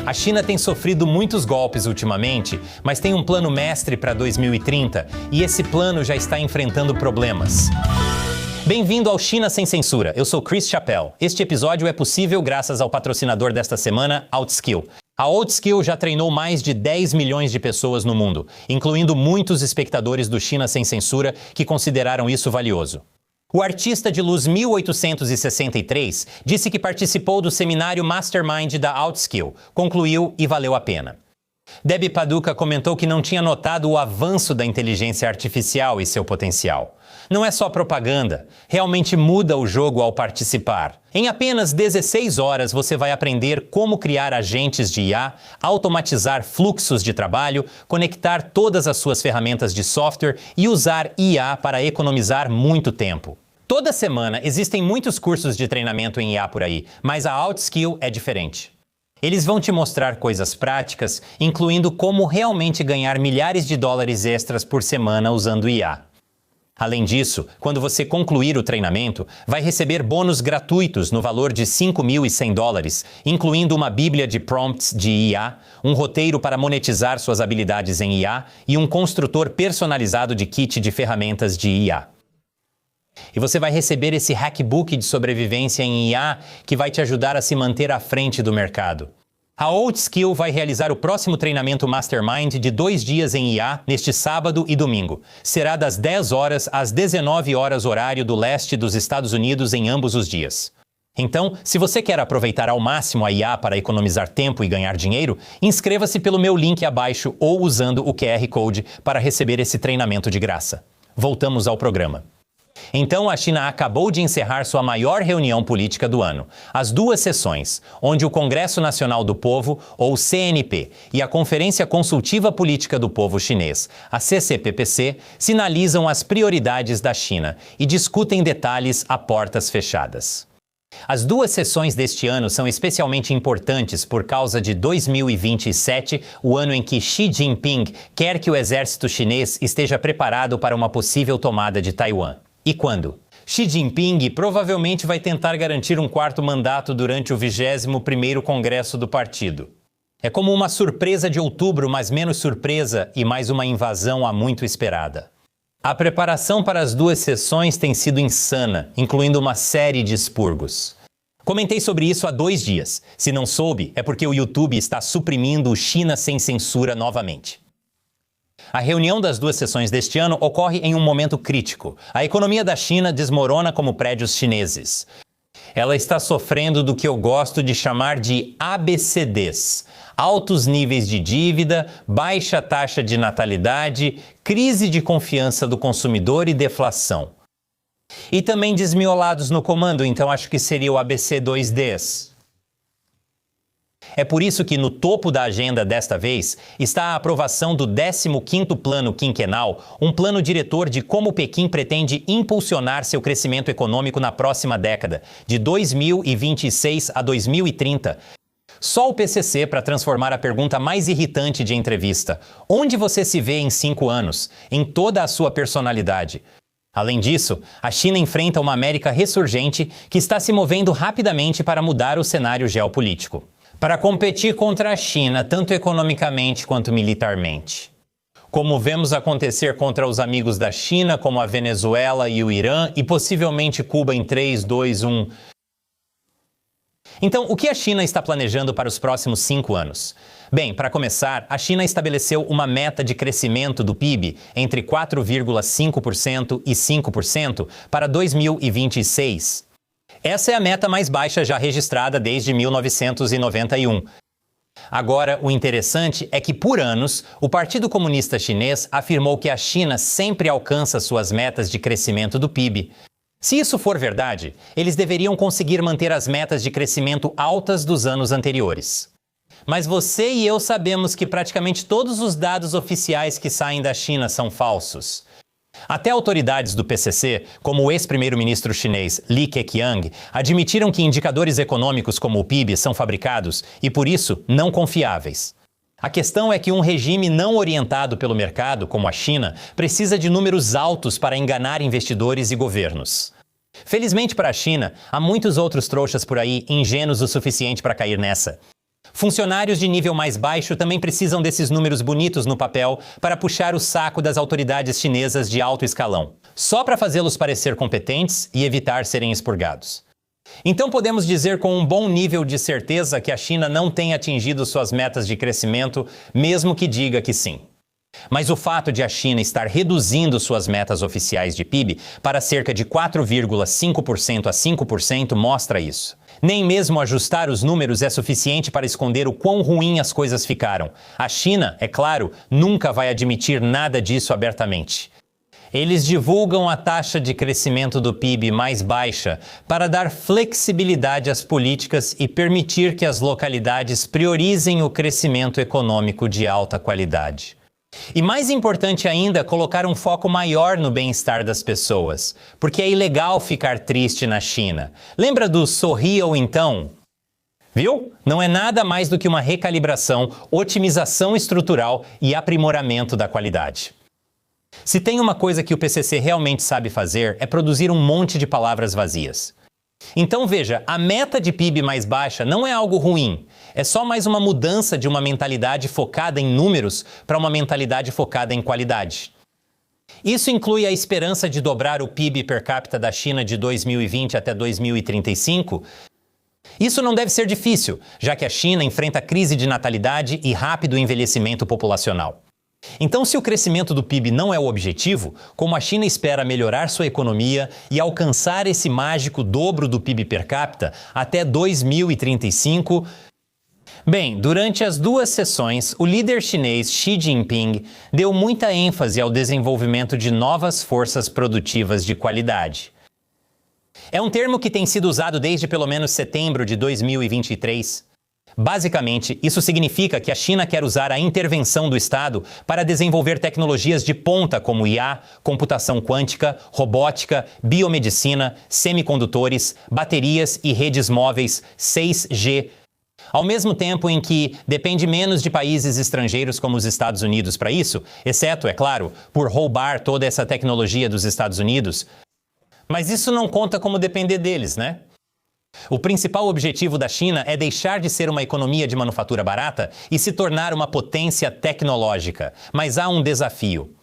A China tem sofrido muitos golpes ultimamente, mas tem um plano mestre para 2030 e esse plano já está enfrentando problemas. Bem-vindo ao China Sem Censura, eu sou Chris Chappell. Este episódio é possível graças ao patrocinador desta semana, Outskill. A Outskill já treinou mais de 10 milhões de pessoas no mundo, incluindo muitos espectadores do China Sem Censura que consideraram isso valioso. O artista de luz 1863 disse que participou do seminário Mastermind da Outskill, concluiu e valeu a pena. Debbie Paduca comentou que não tinha notado o avanço da inteligência artificial e seu potencial. Não é só propaganda, realmente muda o jogo ao participar. Em apenas 16 horas você vai aprender como criar agentes de IA, automatizar fluxos de trabalho, conectar todas as suas ferramentas de software e usar IA para economizar muito tempo. Toda semana existem muitos cursos de treinamento em IA por aí, mas a Outskill é diferente. Eles vão te mostrar coisas práticas, incluindo como realmente ganhar milhares de dólares extras por semana usando IA. Além disso, quando você concluir o treinamento, vai receber bônus gratuitos no valor de $5.100, incluindo uma bíblia de prompts de IA, um roteiro para monetizar suas habilidades em IA e um construtor personalizado de kit de ferramentas de IA. E você vai receber esse hackbook de sobrevivência em IA que vai te ajudar a se manter à frente do mercado. A Outskill vai realizar o próximo treinamento Mastermind de 2 dias em IA neste sábado e domingo. Será das 10 horas às 19 horas horário do leste dos Estados Unidos em ambos os dias. Então, se você quer aproveitar ao máximo a IA para economizar tempo e ganhar dinheiro, inscreva-se pelo meu link abaixo ou usando o QR Code para receber esse treinamento de graça. Voltamos ao programa. Então, a China acabou de encerrar sua maior reunião política do ano, as 2 sessões, onde o Congresso Nacional do Povo, ou CNP, e a Conferência Consultiva Política do Povo Chinês, a CCPPC, sinalizam as prioridades da China e discutem detalhes a portas fechadas. As 2 sessões deste ano são especialmente importantes por causa de 2027, o ano em que Xi Jinping quer que o exército chinês esteja preparado para uma possível tomada de Taiwan. E quando? Xi Jinping provavelmente vai tentar garantir um 4º mandato durante o 21º Congresso do partido. É como uma surpresa de outubro, mas menos surpresa e mais uma invasão há muito esperada. A preparação para as 2 sessões tem sido insana, incluindo uma série de expurgos. Comentei sobre isso há 2 dias. Se não soube, é porque o YouTube está suprimindo o China Sem Censura novamente. A reunião das 2 sessões deste ano ocorre em um momento crítico. A economia da China desmorona como prédios chineses. Ela está sofrendo do que eu gosto de chamar de ABCDs. Altos níveis de dívida, baixa taxa de natalidade, crise de confiança do consumidor e deflação. E também desmiolados no comando, então acho que seria o ABC2Ds. É por isso que no topo da agenda desta vez está a aprovação do 15º Plano Quinquenal, um plano diretor de como Pequim pretende impulsionar seu crescimento econômico na próxima década, de 2026 a 2030. Só o PCC para transformar a pergunta mais irritante de entrevista. Onde você se vê em 5 anos? Em toda a sua personalidade. Além disso, a China enfrenta uma América ressurgente que está se movendo rapidamente para mudar o cenário geopolítico. Para competir contra a China, tanto economicamente quanto militarmente. Como vemos acontecer contra os amigos da China, como a Venezuela e o Irã, e possivelmente Cuba em 3, 2, 1. Então, o que a China está planejando para os próximos 5 anos? Bem, para começar, a China estabeleceu uma meta de crescimento do PIB entre 4,5% e 5% para 2026. Essa é a meta mais baixa já registrada desde 1991. Agora, o interessante é que, por anos, o Partido Comunista Chinês afirmou que a China sempre alcança suas metas de crescimento do PIB. Se isso for verdade, eles deveriam conseguir manter as metas de crescimento altas dos anos anteriores. Mas você e eu sabemos que praticamente todos os dados oficiais que saem da China são falsos. Até autoridades do PCC, como o ex-primeiro-ministro chinês Li Keqiang, admitiram que indicadores econômicos como o PIB são fabricados e, por isso, não confiáveis. A questão é que um regime não orientado pelo mercado, como a China, precisa de números altos para enganar investidores e governos. Felizmente para a China, há muitos outros trouxas por aí ingênuos o suficiente para cair nessa. Funcionários de nível mais baixo também precisam desses números bonitos no papel para puxar o saco das autoridades chinesas de alto escalão, só para fazê-los parecer competentes e evitar serem expurgados. Então podemos dizer com um bom nível de certeza que a China não tem atingido suas metas de crescimento, mesmo que diga que sim. Mas o fato de a China estar reduzindo suas metas oficiais de PIB para cerca de 4,5% a 5% mostra isso. Nem mesmo ajustar os números é suficiente para esconder o quão ruim as coisas ficaram. A China, é claro, nunca vai admitir nada disso abertamente. Eles divulgam a taxa de crescimento do PIB mais baixa para dar flexibilidade às políticas e permitir que as localidades priorizem o crescimento econômico de alta qualidade. E mais importante ainda, colocar um foco maior no bem-estar das pessoas, porque é ilegal ficar triste na China. Lembra do sorria ou então? Viu? Não é nada mais do que uma recalibração, otimização estrutural e aprimoramento da qualidade. Se tem uma coisa que o PCC realmente sabe fazer, é produzir um monte de palavras vazias. Então veja, a meta de PIB mais baixa não é algo ruim, é só mais uma mudança de uma mentalidade focada em números para uma mentalidade focada em qualidade. Isso inclui a esperança de dobrar o PIB per capita da China de 2020 até 2035. Isso não deve ser difícil, já que a China enfrenta crise de natalidade e rápido envelhecimento populacional. Então, se o crescimento do PIB não é o objetivo, como a China espera melhorar sua economia e alcançar esse mágico dobro do PIB per capita até 2035... Bem, durante as duas sessões, o líder chinês Xi Jinping deu muita ênfase ao desenvolvimento de novas forças produtivas de qualidade. É um termo que tem sido usado desde pelo menos setembro de 2023. Basicamente, isso significa que a China quer usar a intervenção do Estado para desenvolver tecnologias de ponta como IA, computação quântica, robótica, biomedicina, semicondutores, baterias e redes móveis 6G, ao mesmo tempo em que depende menos de países estrangeiros como os Estados Unidos para isso, exceto, é claro, por roubar toda essa tecnologia dos Estados Unidos. Mas isso não conta como depender deles, né? O principal objetivo da China é deixar de ser uma economia de manufatura barata e se tornar uma potência tecnológica. Mas há um desafio.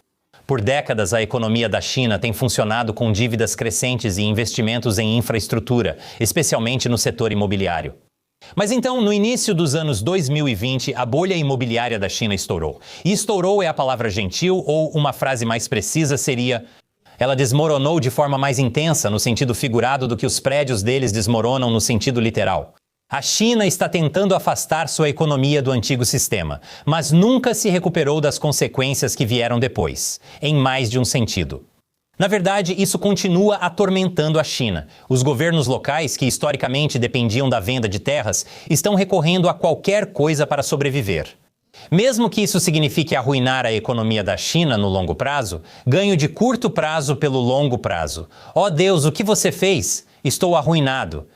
Por décadas, a economia da China tem funcionado com dívidas crescentes e investimentos em infraestrutura, especialmente no setor imobiliário. Mas então, no início dos anos 2020, a bolha imobiliária da China estourou. E estourou é a palavra gentil, ou uma frase mais precisa seria: ela desmoronou de forma mais intensa, no sentido figurado, do que os prédios deles desmoronam no sentido literal. A China está tentando afastar sua economia do antigo sistema, mas nunca se recuperou das consequências que vieram depois, em mais de um sentido. Na verdade, isso continua atormentando a China. Os governos locais, que historicamente dependiam da venda de terras, estão recorrendo a qualquer coisa para sobreviver. Mesmo que isso signifique arruinar a economia da China no longo prazo, ganho de curto prazo pelo longo prazo. Oh Deus, o que você fez? Estou arruinado.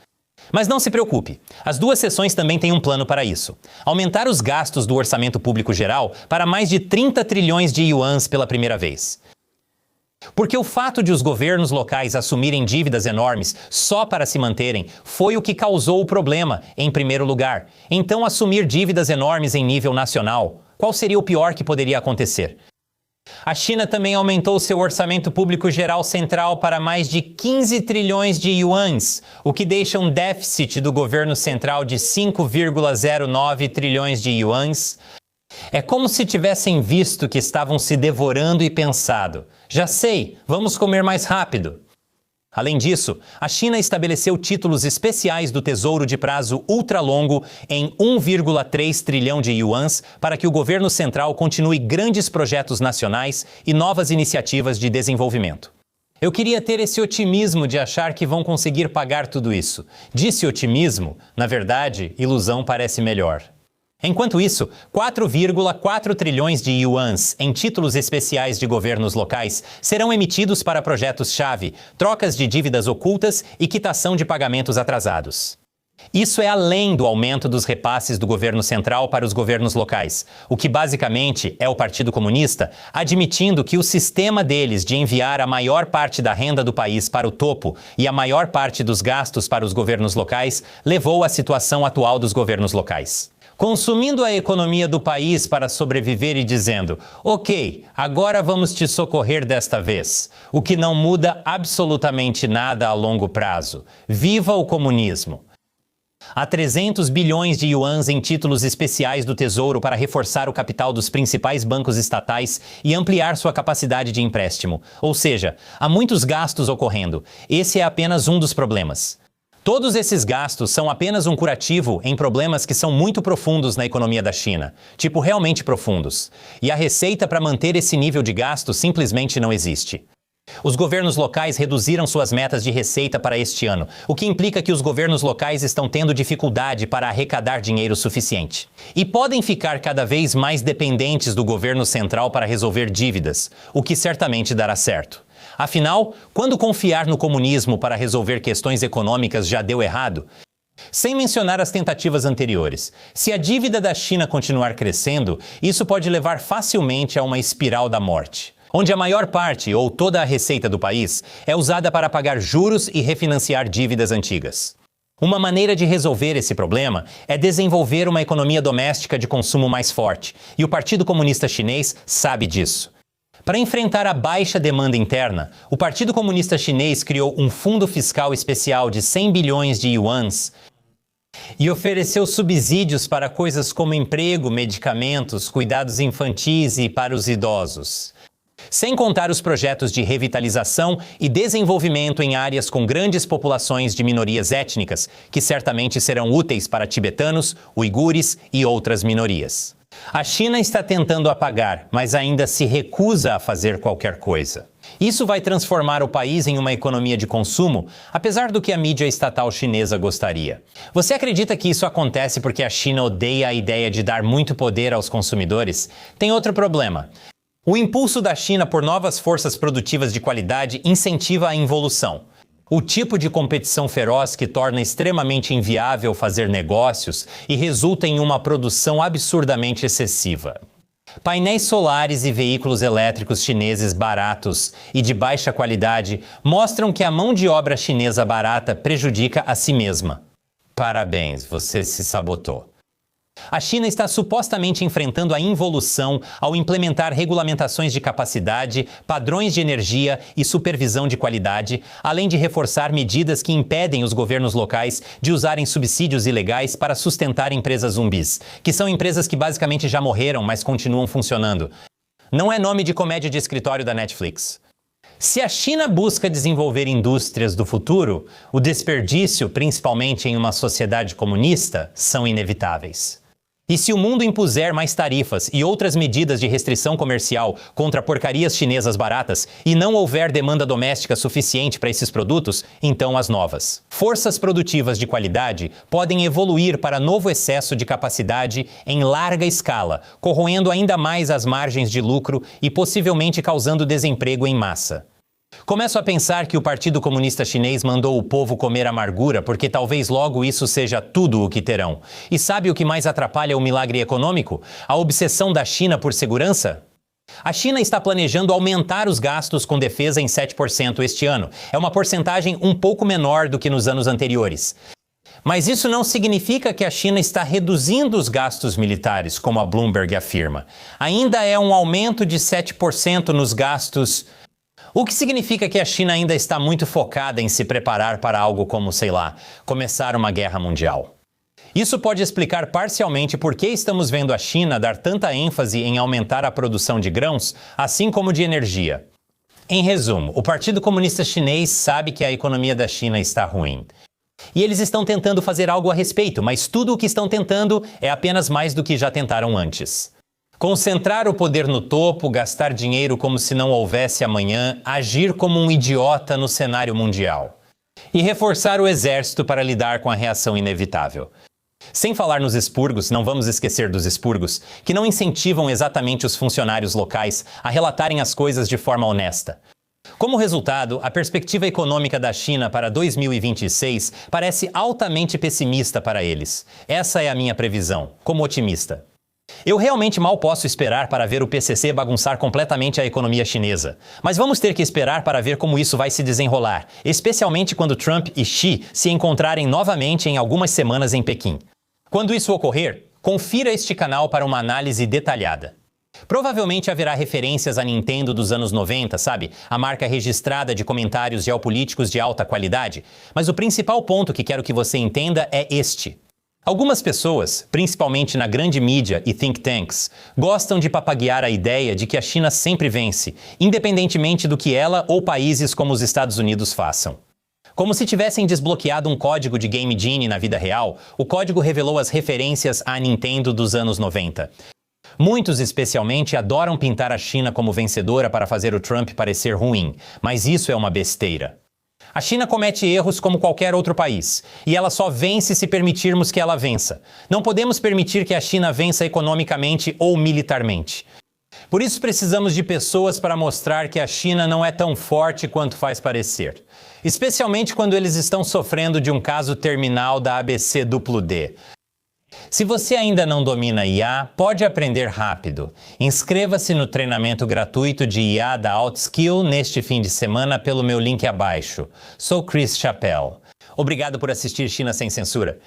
Mas não se preocupe, as duas sessões também têm um plano para isso. Aumentar os gastos do orçamento público geral para mais de 30 trilhões de yuans pela primeira vez. Porque o fato de os governos locais assumirem dívidas enormes só para se manterem foi o que causou o problema, em primeiro lugar. Então, assumir dívidas enormes em nível nacional, qual seria o pior que poderia acontecer? A China também aumentou seu orçamento público geral central para mais de 15 trilhões de yuans, o que deixa um déficit do governo central de 5,09 trilhões de yuans. É como se tivessem visto que estavam se devorando e pensado: já sei, vamos comer mais rápido. Além disso, a China estabeleceu títulos especiais do Tesouro de prazo ultralongo em 1,3 trilhão de yuans para que o governo central continue grandes projetos nacionais e novas iniciativas de desenvolvimento. Eu queria ter esse otimismo de achar que vão conseguir pagar tudo isso. Disse otimismo, na verdade, ilusão parece melhor. Enquanto isso, 4,4 trilhões de yuans em títulos especiais de governos locais serão emitidos para projetos-chave, trocas de dívidas ocultas e quitação de pagamentos atrasados. Isso é além do aumento dos repasses do governo central para os governos locais, o que basicamente é o Partido Comunista admitindo que o sistema deles de enviar a maior parte da renda do país para o topo e a maior parte dos gastos para os governos locais levou à situação atual dos governos locais. consumindo a economia do país para sobreviver e dizendo: ok, agora vamos te socorrer desta vez, o que não muda absolutamente nada a longo prazo. Viva o comunismo! Há 300 bilhões de yuans em títulos especiais do Tesouro para reforçar o capital dos principais bancos estatais e ampliar sua capacidade de empréstimo. Ou seja, há muitos gastos ocorrendo. Esse é apenas um dos problemas. Todos esses gastos são apenas um curativo em problemas que são muito profundos na economia da China, tipo realmente profundos. E a receita para manter esse nível de gasto simplesmente não existe. Os governos locais reduziram suas metas de receita para este ano, o que implica que os governos locais estão tendo dificuldade para arrecadar dinheiro suficiente. E podem ficar cada vez mais dependentes do governo central para resolver dívidas, o que certamente dará certo. Afinal, quando confiar no comunismo para resolver questões econômicas já deu errado? Sem mencionar as tentativas anteriores, se a dívida da China continuar crescendo, isso pode levar facilmente a uma espiral da morte, onde a maior parte ou toda a receita do país é usada para pagar juros e refinanciar dívidas antigas. Uma maneira de resolver esse problema é desenvolver uma economia doméstica de consumo mais forte, e o Partido Comunista Chinês sabe disso. Para enfrentar a baixa demanda interna, o Partido Comunista Chinês criou um fundo fiscal especial de 100 bilhões de yuans e ofereceu subsídios para coisas como emprego, medicamentos, cuidados infantis e para os idosos. Sem contar os projetos de revitalização e desenvolvimento em áreas com grandes populações de minorias étnicas, que certamente serão úteis para tibetanos, uigures e outras minorias. A China está tentando apagar, mas ainda se recusa a fazer qualquer coisa. Isso vai transformar o país em uma economia de consumo, apesar do que a mídia estatal chinesa gostaria. Você acredita que isso acontece porque a China odeia a ideia de dar muito poder aos consumidores? Tem outro problema. O impulso da China por novas forças produtivas de qualidade incentiva a involução. O tipo de competição feroz que torna extremamente inviável fazer negócios e resulta em uma produção absurdamente excessiva. Painéis solares e veículos elétricos chineses baratos e de baixa qualidade mostram que a mão de obra chinesa barata prejudica a si mesma. Parabéns, você se sabotou. A China está supostamente enfrentando a involução ao implementar regulamentações de capacidade, padrões de energia e supervisão de qualidade, além de reforçar medidas que impedem os governos locais de usarem subsídios ilegais para sustentar empresas zumbis, que são empresas que basicamente já morreram, mas continuam funcionando. Não é nome de comédia de escritório da Netflix. Se a China busca desenvolver indústrias do futuro, o desperdício, principalmente em uma sociedade comunista, são inevitáveis. E se o mundo impuser mais tarifas e outras medidas de restrição comercial contra porcarias chinesas baratas e não houver demanda doméstica suficiente para esses produtos, então as novas forças produtivas de qualidade podem evoluir para novo excesso de capacidade em larga escala, corroendo ainda mais as margens de lucro e possivelmente causando desemprego em massa. Começo a pensar que o Partido Comunista Chinês mandou o povo comer amargura porque talvez logo isso seja tudo o que terão. E sabe o que mais atrapalha o milagre econômico? A obsessão da China por segurança? A China está planejando aumentar os gastos com defesa em 7% este ano. É uma porcentagem um pouco menor do que nos anos anteriores. Mas isso não significa que a China está reduzindo os gastos militares, como a Bloomberg afirma. Ainda é um aumento de 7% nos gastos. O que significa que a China ainda está muito focada em se preparar para algo como, sei lá, começar uma guerra mundial. Isso pode explicar parcialmente por que estamos vendo a China dar tanta ênfase em aumentar a produção de grãos, assim como de energia. Em resumo, o Partido Comunista Chinês sabe que a economia da China está ruim. E eles estão tentando fazer algo a respeito, mas tudo o que estão tentando é apenas mais do que já tentaram antes. Concentrar o poder no topo, gastar dinheiro como se não houvesse amanhã, agir como um idiota no cenário mundial. E reforçar o exército para lidar com a reação inevitável. Sem falar nos expurgos, não vamos esquecer dos expurgos, que não incentivam exatamente os funcionários locais a relatarem as coisas de forma honesta. Como resultado, a perspectiva econômica da China para 2026 parece altamente pessimista para eles. Essa é a minha previsão, como otimista. Eu realmente mal posso esperar para ver o PCC bagunçar completamente a economia chinesa. Mas vamos ter que esperar para ver como isso vai se desenrolar, especialmente quando Trump e Xi se encontrarem novamente em algumas semanas em Pequim. Quando isso ocorrer, Confira este canal para uma análise detalhada. Provavelmente haverá referências à Nintendo dos anos 90, sabe? A marca registrada de comentários geopolíticos de alta qualidade. Mas o principal ponto que quero que você entenda é este. Algumas pessoas, principalmente na grande mídia e think tanks, gostam de papaguear a ideia de que a China sempre vence, independentemente do que ela ou países como os Estados Unidos façam. Como se tivessem desbloqueado um código de Game Genie na vida real, o código revelou as referências à Nintendo dos anos 90. Muitos, especialmente, adoram pintar a China como vencedora para fazer o Trump parecer ruim, mas isso é uma besteira. A China comete erros como qualquer outro país, e ela só vence se permitirmos que ela vença. Não podemos permitir que a China vença economicamente ou militarmente. Por isso precisamos de pessoas para mostrar que a China não é tão forte quanto faz parecer. Especialmente quando eles estão sofrendo de um caso terminal da ABCD. Se você ainda não domina IA, pode aprender rápido. Inscreva-se no treinamento gratuito de IA da Outskill neste fim de semana pelo meu link abaixo. Sou Chris Chappell. Obrigado por assistir China Sem Censura.